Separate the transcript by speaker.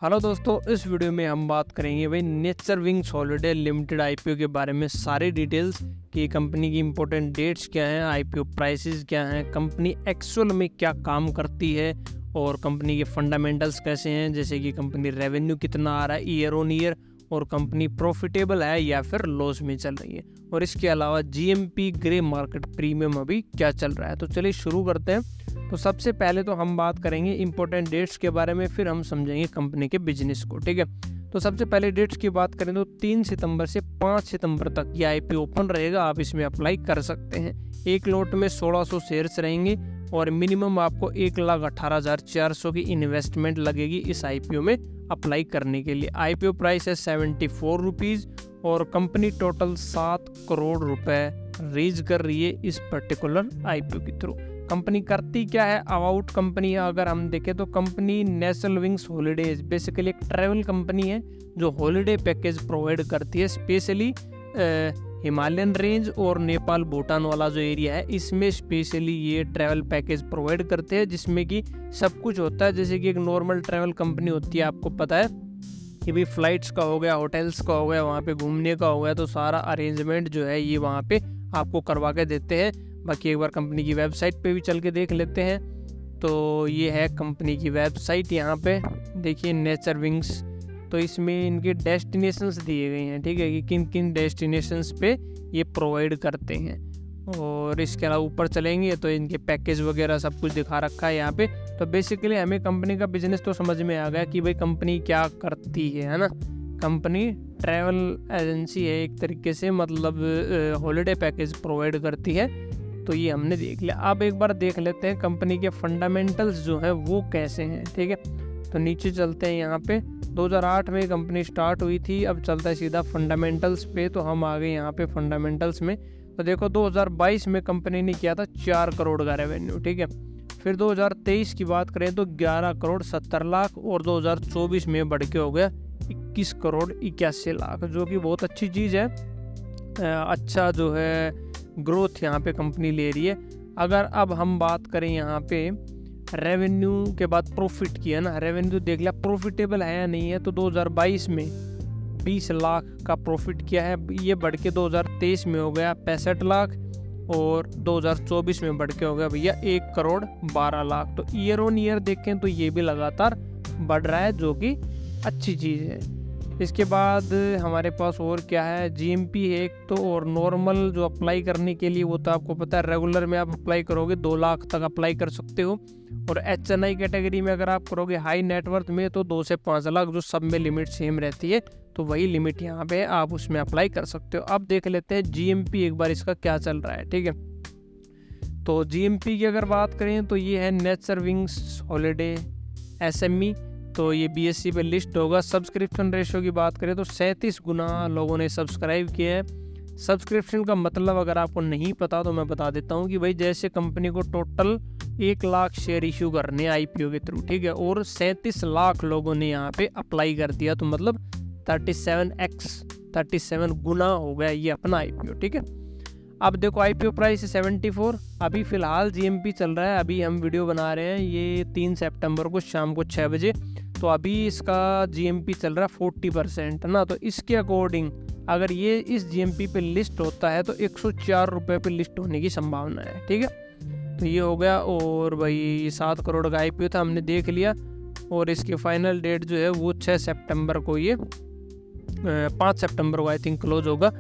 Speaker 1: Hello दोस्तों, इस video में हम बात करेंगे भाई nature wings holiday limited IPO के बारे में सारी डिटेल्स कि कंपनी की इंपॉर्टेंट डेट्स क्या हैं, आईपीओ प्राइसेस क्या हैं, कंपनी एक्चुअल में क्या काम करती है और कंपनी के फंडामेंटल्स कैसे हैं, जैसे कि कंपनी रेवेन्यू कितना आ रहा है ईयर ऑन ईयर और कंपनी प्रॉफिटेबल है या फिर लॉस में चल रही है, और इसके अलावा जीएमपी ग्रे मार्केट प्रीमियम अभी क्या चल रहा है। तो चलिए शुरू करते हैं। तो सबसे पहले तो हम बात करेंगे इंपॉर्टेंट डेट्स के बारे में, फिर हम समझेंगे कंपनी के बिजनेस को। ठीक है, तो सबसे पहले डेट्स की बात करें तो 3 सितंबर से 5 सितंबर तक ये आईपीओ ओपन रहेगा। आप इसमें अप्लाई कर सकते हैं। एक लॉट में 1600 शेयर्स रहेंगे और मिनिमम आपको 1,18,400 की इन्वेस्टमेंट लगेगी इस आईपीओ में अप्लाई करने के लिए। आईपीओ प्राइस है 74 रुपीज़ और कंपनी टोटल 7 करोड़ रुपए रेज कर रही है इस पर्टिकुलर आईपीओ के थ्रू। कंपनी करती क्या है, अबाउट कंपनी है अगर हम देखें तो company nature wings holidays basically एक ट्रैवल कंपनी है जो हॉलीडे पैकेज प्रोवाइड करती है। स्पेशली हिमालयन रेंज और नेपाल भूटान वाला जो एरिया है इसमें स्पेशली ये ट्रैवल पैकेज प्रोवाइड करते हैं, जिसमें कि सब कुछ होता है जैसे कि एक नॉर्मल ट्रैवल कंपनी होती है। आपको पता है कि भाई फ्लाइट्स का हो गया, होटल्स का हो गया, वहाँ पे घूमने का हो गया, तो सारा अरेंजमेंट जो है ये वहाँ पे आपको करवा के देते हैं। बाकी एक बार कंपनी की वेबसाइट पे भी चल के देख लेते हैं। तो ये है कंपनी की वेबसाइट, यहाँ पे देखिए नेचर विंग्स। तो इसमें इनके डेस्टिनेशंस दिए गए हैं, ठीक है, कि किन किन डेस्टिनेशंस पे ये प्रोवाइड करते हैं। और इसके अलावा ऊपर चलेंगे तो इनके पैकेज वगैरह सब कुछ दिखा रखा है यहाँ पे। तो बेसिकली हमें कंपनी का बिजनेस तो समझ में आ गया कि भाई कंपनी क्या करती है ना। कंपनी ट्रैवल एजेंसी है एक तरीके से, मतलब हॉलीडे पैकेज प्रोवाइड करती है। तो ये हमने देख लिया। अब एक बार देख लेते हैं कंपनी के फंडामेंटल्स जो हैं वो कैसे हैं। ठीक है, तो नीचे चलते हैं। यहाँ पे 2008 में कंपनी स्टार्ट हुई थी। अब चलता है सीधा फंडामेंटल्स पे। तो हम आ गए यहाँ पे फंडामेंटल्स में। तो देखो 2022 में कंपनी ने किया था 4 करोड़ का रेवेन्यू। ठीक है, फिर 2023 की बात करें तो 11 करोड़ 70 लाख और 2024 में बढ़ के हो गया 21 करोड़ 81 लाख, जो कि बहुत अच्छी चीज़ है। अच्छा जो है ग्रोथ यहाँ पे कंपनी ले रही है। अगर अब हम बात करें यहाँ पे रेवेन्यू के बाद प्रॉफिट की, है ना, रेवेन्यू देख लिया प्रॉफिटेबल है या नहीं है। तो 2022 में 20 लाख का प्रॉफिट किया है, ये बढ़ के 2023 में हो गया 65 लाख और 2024 में बढ़ के हो गया भैया 1 करोड़ 12 लाख। तो ईयर ऑन ईयर देखें तो ये भी लगातार बढ़ रहा है, जो कि अच्छी चीज़ है। इसके बाद हमारे पास और क्या है, जीएमपी है एक तो, और नॉर्मल जो अप्लाई करने के लिए वो तो आपको पता है रेगुलर में आप अप्लाई करोगे 2 लाख तक अप्लाई कर सकते हो, और एचएनआई कैटेगरी में अगर आप करोगे हाई नेटवर्थ में तो 2 से 5 लाख, जो सब में लिमिट सेम रहती है। तो वही लिमिट यहाँ पे आप उसमें अप्लाई कर सकते हो। अब देख लेते हैं जीएमपी एक बार इसका क्या चल रहा है। ठीक है, तो जीएमपी की अगर बात करें तो ये है नेचर विंग्स हॉलीडे एसएमई। तो ये बीएससी पे लिस्ट होगा। सब्सक्रिप्शन रेशियो की बात करें तो 37 गुना लोगों ने सब्सक्राइब किया है। सब्सक्रिप्शन का मतलब अगर आपको नहीं पता तो मैं बता देता हूँ कि भाई जैसे कंपनी को टोटल 1 लाख शेयर इशू करने आईपीओ के थ्रू, ठीक है, और 37 लाख लोगों ने यहाँ पे अप्लाई कर दिया, तो मतलब 37 गुना हो गया ये अपना आईपीओ। ठीक है, अब देखो आईपीओ प्राइस 74। अभी फ़िलहाल जीएमपी चल रहा है, अभी हम वीडियो बना रहे हैं ये 3 सितंबर को शाम को 6 बजे। तो अभी इसका जीएमपी चल रहा है 40% ना। तो इसके अकॉर्डिंग अगर ये इस जीएमपी पे लिस्ट होता है तो 104 रुपये पे लिस्ट होने की संभावना है। ठीक है, तो ये हो गया। और भाई 7 करोड़ का आईपीओ था, हमने देख लिया। और इसकी फाइनल डेट जो है वो 6 सितंबर को, ये 5 सितंबर को आई थिंक क्लोज होगा।